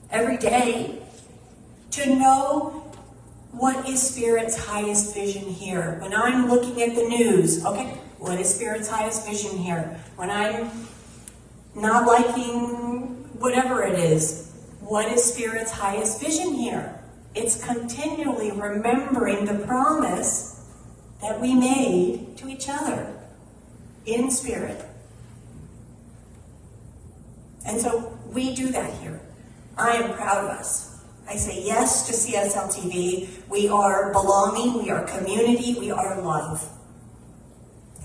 every day, to know what is Spirit's highest vision here. When I'm looking at the news, okay, what is Spirit's highest vision here? When I'm not liking whatever it is, what is Spirit's highest vision here? It's continually remembering the promise that we made to each other in Spirit. And so we do that here. I am proud of us. I say yes to CSL TV. We are belonging, we are community, we are love.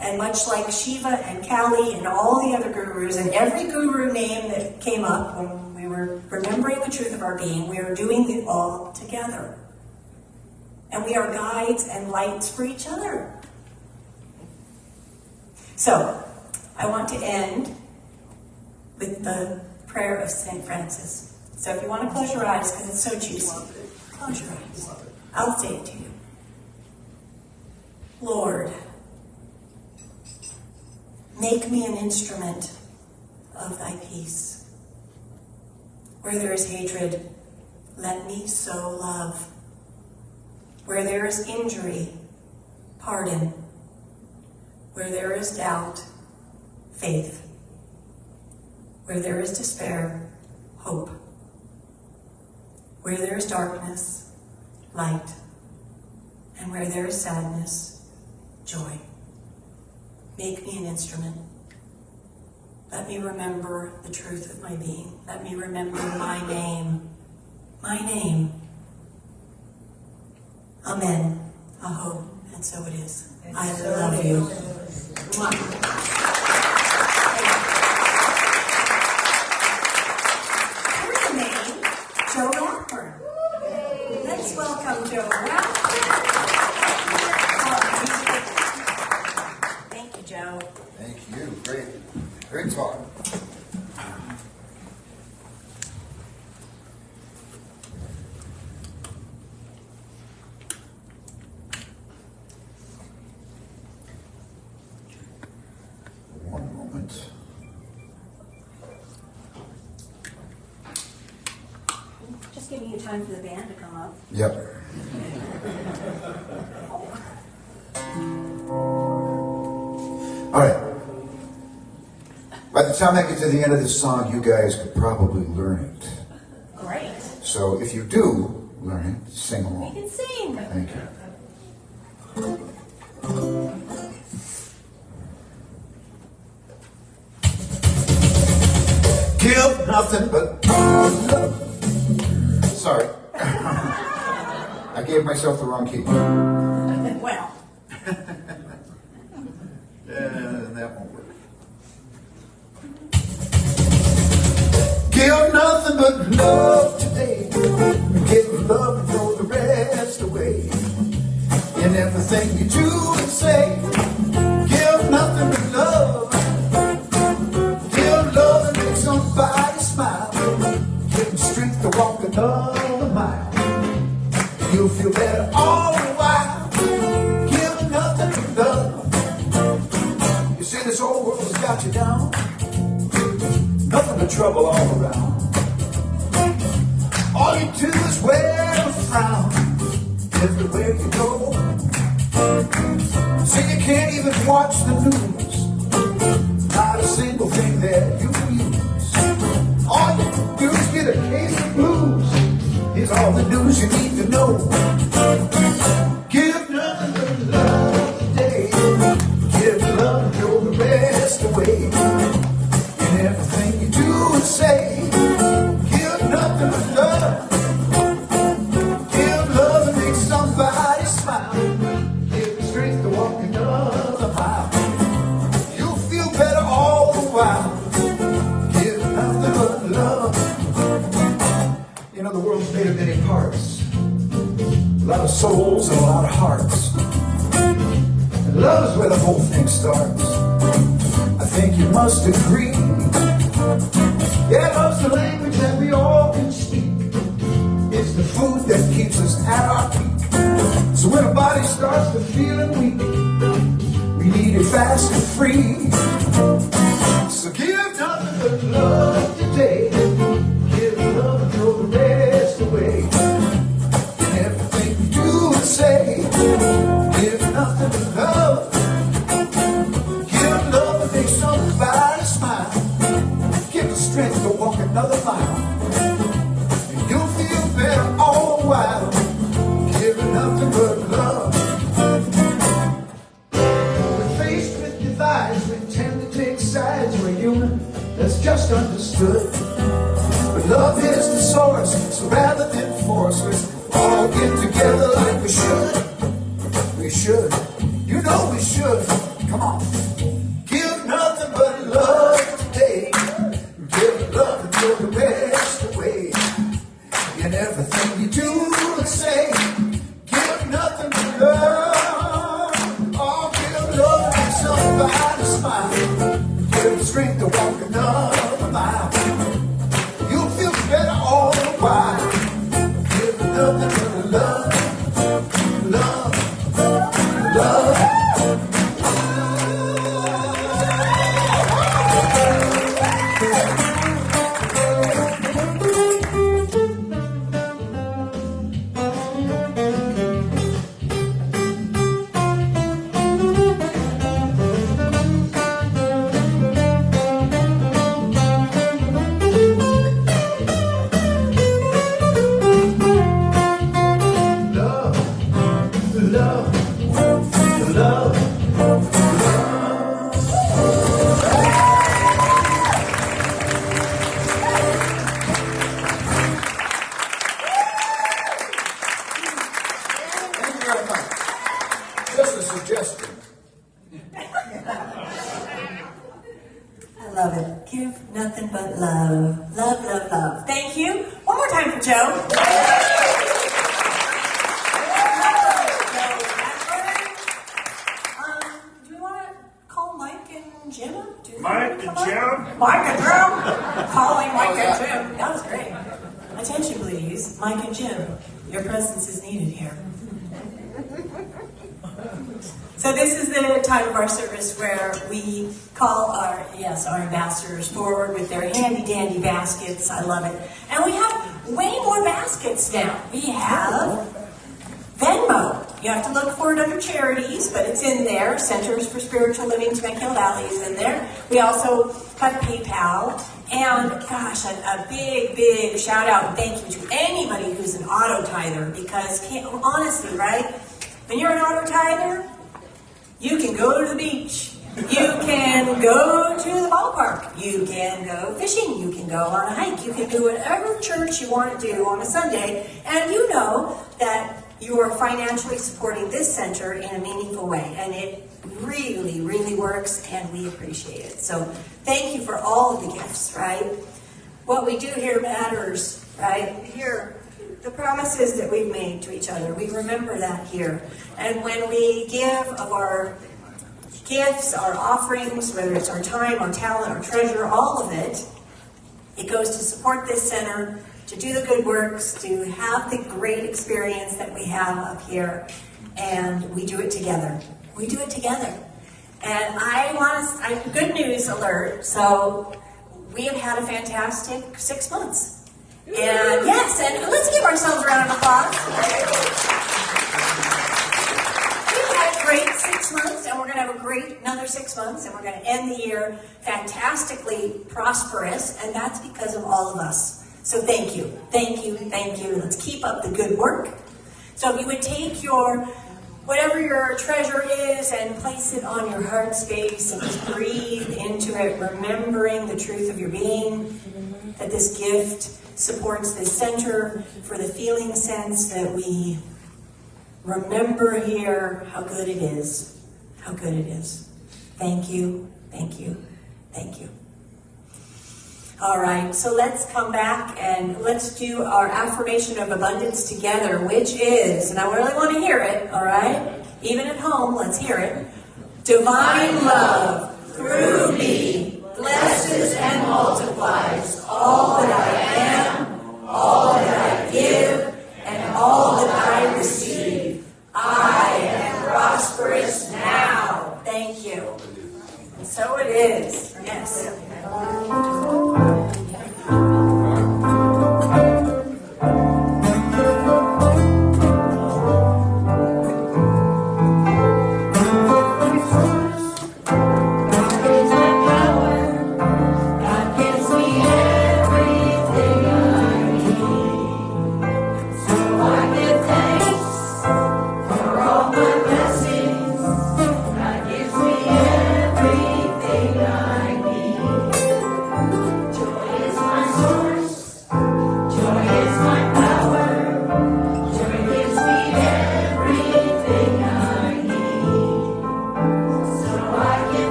And much like Shiva and Kali and all the other gurus and every guru name that came up when we were remembering the truth of our being, we are doing it all together. And we are guides and lights for each other. So, I want to end with the prayer of St. Francis. So if you want to close your eyes, because it's so juicy, close your eyes. I'll say it to you. Lord, make me an instrument of thy peace. Where there is hatred, let me sow love. Where there is injury, pardon. Where there is doubt, faith. Where there is despair, hope. Where there is darkness, light. And where there is sadness, joy. Make me an instrument. Let me remember the truth of my being. Let me remember my name. My name. Amen. Aho. And so it is. I love you. Her name, Joe Rapper. Let's welcome Joe Rapper. Thank you, Joe. Thank you. Great talk. One moment. Just giving you time for the band to come up. Yep. All right. By the time I get to the end of this song, you guys could probably learn it. Great. So if you do learn it, sing We along. can sing. Thank you. Give nothing but love. Sorry. I gave myself the wrong key. Well, That won't work. Give nothing but love today. Give love and throw the rest away. In everything you do and say, give nothing but love. Give love and make somebody smile. Give them strength to walk another mile. You'll feel better all the while. Give nothing but love. You see, this whole world has got you down. Nothing but trouble all around. All you do is wear a frown everywhere you go. So you can't even watch the news. Not a single thing that you use. All you do is get a case of blues. Here's all the news you need to know. Give nothing but love today. Give love and throw the rest away. In everything you do and say, give nothing but love. Give love and make somebody smile. Give the strength to walk another mile. You'll feel better all the while. Give nothing but love. You know, the world's made of many parts. A lot of souls and a lot of hearts. And love is where the whole thing starts. I think you must agree. Yeah, love's the language that we all can speak. It's the food that keeps us at our peak. So when a body starts to feeling weak, we need it fast and free. So give nothing but love today. Give love and throw the rest away. And everything you do and say, give nothing but love. Give love and make somebody smile. Give the strength to walk another mile. And you'll feel better all the while. Give nothing but love. We're faced with divides. We tend to take sides. We're human. That's just understood. But love is the source. So rather than force, let's all get together like we should. We should. You know we should. Come on. Give nothing but love today. Give love and throw the rest away. In everything you do and say, give nothing but love. Oh, give love and somebody smile. Give the strength to walk another mile. You'll feel better all the while. Give nothing but love. Love. Love. love. Love, love, love. Thank you. One more time for Joe. Do we want to call Mike and Jim up? Mike and Jim? Mike and Jim? Calling Mike and Jim. That was great. Attention, please. Mike and Jim, your presence is needed here. So this is the time of our service where we call our ambassadors forward with their handy-dandy baskets. I love it. And we have way more baskets now. We have Venmo. You have to look for it under charities, but it's in there. Centers for Spiritual Living Temecula Valley is in there. We also have PayPal. And gosh, a big, big shout out and thank you to anybody who's an auto tither, because honestly, right? When you're an auto tither, you can go to the beach. You can go to the ballpark. You can go fishing. You can go on a hike. You can do whatever church you want to do on a Sunday. And you know that you are financially supporting this center in a meaningful way. And it really, really works, and we appreciate it. So thank you for all of the gifts, right? What we do here matters, right? Here, the promises that we've made to each other, we remember that here. And when we give of our gifts, our offerings, whether it's our time, our talent, our treasure, all of it, it goes to support this center, to do the good works, to have the great experience that we have up here, and we do it together. We do it together. And good news alert, so we have had a fantastic 6 months. And yes, and let's give ourselves a round of applause. We've had a great 6 months, and we're going to have a great another 6 months, and we're going to end the year fantastically prosperous, and that's because of all of us. So thank you, thank you, thank you. Let's keep up the good work. So if you would take whatever your treasure is and place it on your heart space and just breathe into it, remembering the truth of your being, that this gift supports this center, for the feeling sense that we remember here how good it is, how good it is. Thank you, thank you, thank you. All right, so let's come back and let's do our affirmation of abundance together, which is, and I really want to hear it, all right? Even at home, let's hear it. Divine love through me blesses and multiplies all that I am, all that I give, and all that I receive. I am prosperous now. Thank you. And so it is. Yes.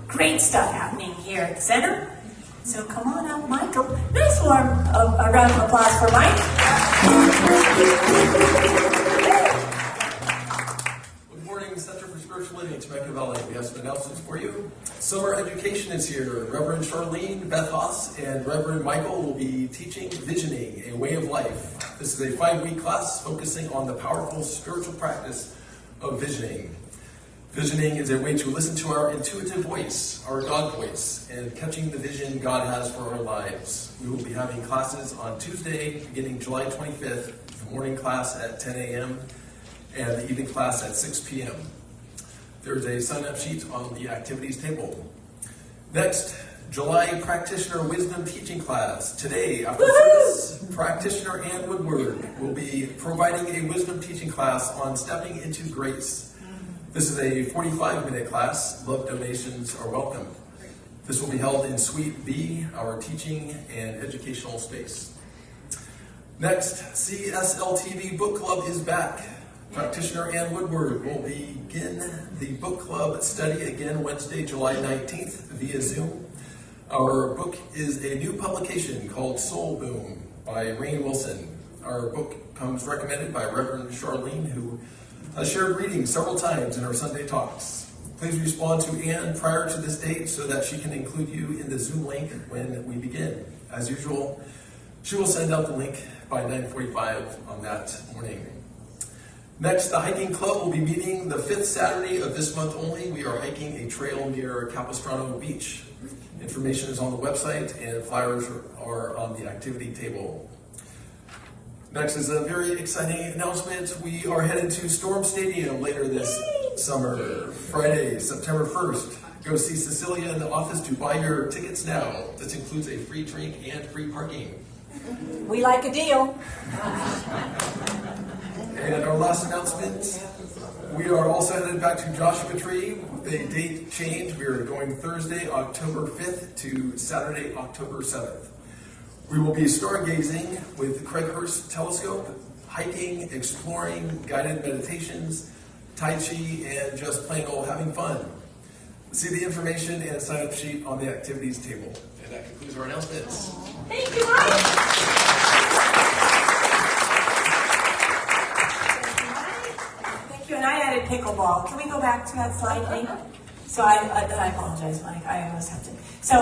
Great stuff happening here at the center. So come on up, Michael. Nice a round of applause for Mike. Good morning, Center for Spiritual Living, Temecula Valley. We have some announcements for you. Summer education is here. Reverend Charlene, Beth Haas, and Reverend Michael will be teaching Visioning, a Way of Life. This is a 5-week class focusing on the powerful spiritual practice of visioning. Visioning is a way to listen to our intuitive voice, our God voice, and catching the vision God has for our lives. We will be having classes on Tuesday, beginning July 25th, the morning class at 10 a.m. and the evening class at 6 p.m. There's a sign-up sheet on the activities table. Next, July Practitioner Wisdom Teaching Class. Today, after service, Practitioner Ann Woodward will be providing a wisdom teaching class on stepping into grace. This is a 45-minute class. Love donations are welcome. This will be held in Suite B, our teaching and educational space. Next, CSLTV Book Club is back. Practitioner Ann Woodward will begin the book club study again Wednesday, July 19th via Zoom. Our book is a new publication called Soul Boom by Rainn Wilson. Our book comes recommended by Reverend Charlene, who has shared readings several times in our Sunday talks. Please respond to Ann prior to this date so that she can include you in the Zoom link when we begin. As usual, she will send out the link by 9:45 on that morning. Next, the hiking club will be meeting the 5th Saturday of this month only. We are hiking a trail near Capistrano Beach. Information is on the website and flyers are on the activity table. Next is a very exciting announcement. We are headed to Storm Stadium later this summer, Friday, September 1st. Go see Cecilia in the office to buy your tickets now. This includes a free drink and free parking. We like a deal. And our last announcement, we are also headed back to Joshua Tree with a date change. We are going Thursday, October 5th to Saturday, October 7th. We will be stargazing with the Craig Hurst telescope, hiking, exploring, guided meditations, Tai Chi, and just plain old having fun. See the information and sign-up sheet on the activities table. And that concludes our announcements. Thank you, Mike. Thank you, and I added pickleball. Can we go back to that slide, please? So I apologize, Mike. I always have to. So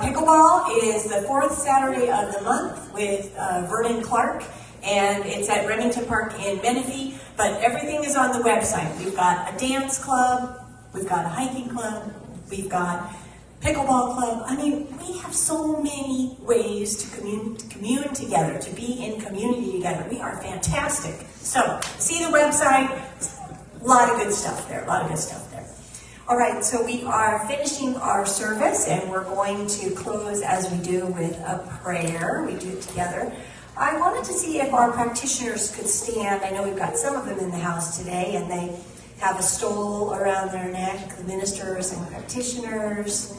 pickleball is the 4th Saturday of the month with Vernon Clark, and it's at Remington Park in Menifee. But everything is on the website. We've got a dance club, we've got a hiking club, we've got pickleball club. I mean, we have so many ways to commune together, to be in community together. We are fantastic. So see the website. A lot of good stuff there. All right, so we are finishing our service, and we're going to close as we do with a prayer. We do it together. I wanted to see if our practitioners could stand. I know we've got some of them in the house today, and they have a stole around their neck, the ministers and practitioners.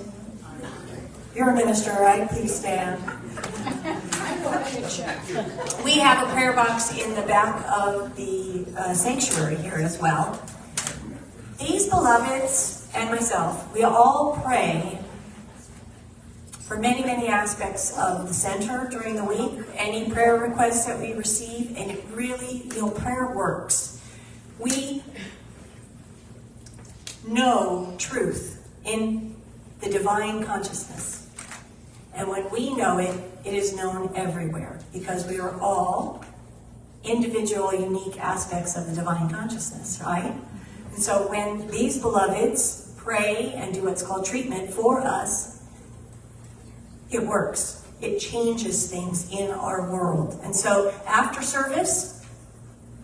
You're a minister, right? Please stand. We have a prayer box in the back of the sanctuary here as well. These beloveds and myself, we all pray for many, many aspects of the center during the week, any prayer requests that we receive, and it really, prayer works. We know truth in the divine consciousness. And when we know it, it is known everywhere, because we are all individual, unique aspects of the divine consciousness, right? And so when these beloveds pray and do what's called treatment for us, it works. It changes things in our world. And so after service,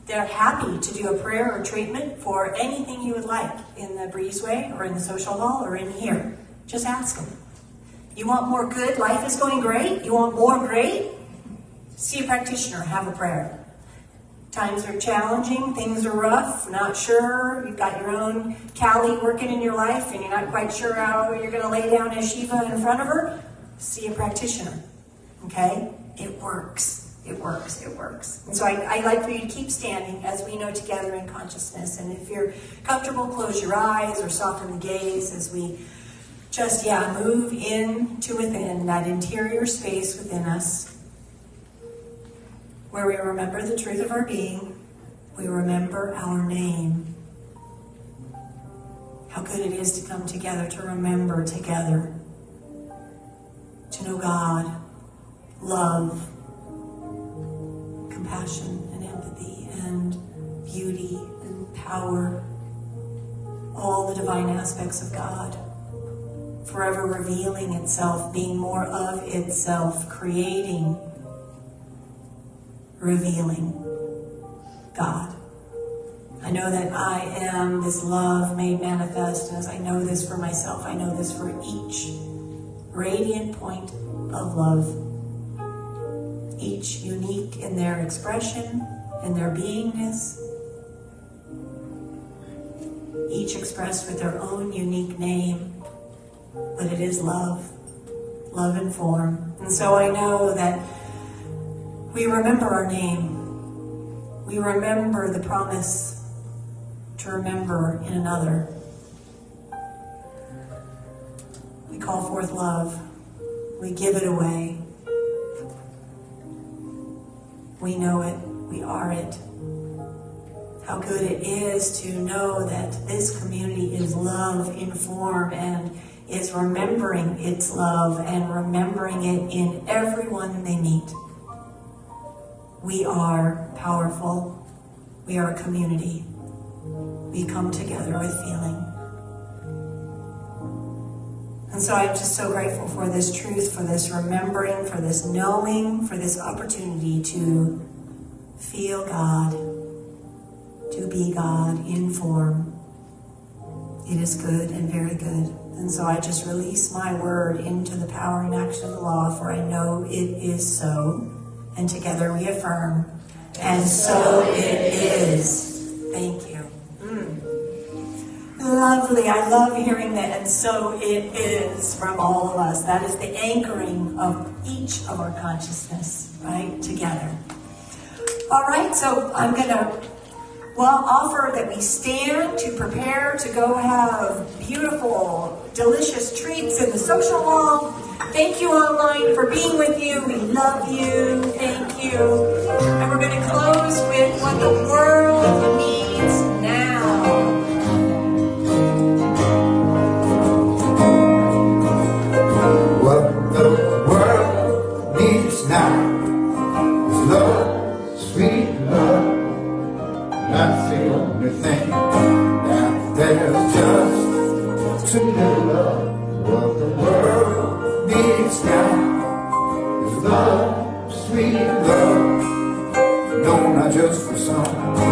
they're happy to do a prayer or treatment for anything you would like in the breezeway or in the social hall or in here. Just ask them. You want more good? Life is going great? You want more great? See a practitioner, have a prayer. Times are challenging, things are rough, not sure, you've got your own Callie working in your life and you're not quite sure how you're going to lay down as Shiva in front of her, see a practitioner, okay? It works, it works, it works. And so I like for you to keep standing as we know together in consciousness, and if you're comfortable, close your eyes or soften the gaze as we just, move in to within, that interior space within us, where we remember the truth of our being, we remember our name. How good it is to come together, to remember together, to know God, love, compassion and empathy and beauty and power, all the divine aspects of God, forever revealing itself, being more of itself, creating, revealing God. I know that I am this love made manifest, and as I know this for myself, I know this for each radiant point of love, each unique in their expression, in their beingness. each expressed with their own unique name, but it is love, love in form. And so I know that we remember our name. We remember the promise to remember in another. We call forth love. We give it away. We know it. We are it. How good it is to know that this community is love in form and is remembering its love and remembering it in everyone they meet. We are powerful. We are a community. We come together with feeling. And so I'm just so grateful for this truth, for this remembering, for this knowing, for this opportunity to feel God, to be God in form. It is good and very good. And so I just release my word into the power and action of the law, for I know it is so. And together we affirm, and so it is. Thank you. Lovely. I love hearing that, and so it is from all of us. That is the anchoring of each of our consciousness, right? Together. All right, so I'm going to offer that we stand to prepare to go have beautiful, delicious treats in the social hall. Thank you online for being with you. We love you. Thank you. And we're going to close with what the world needs now. What the world needs now is love, sweet love. That's the only thing that there's just too little love. What the world needs now is love, sweet love. No, not just for some.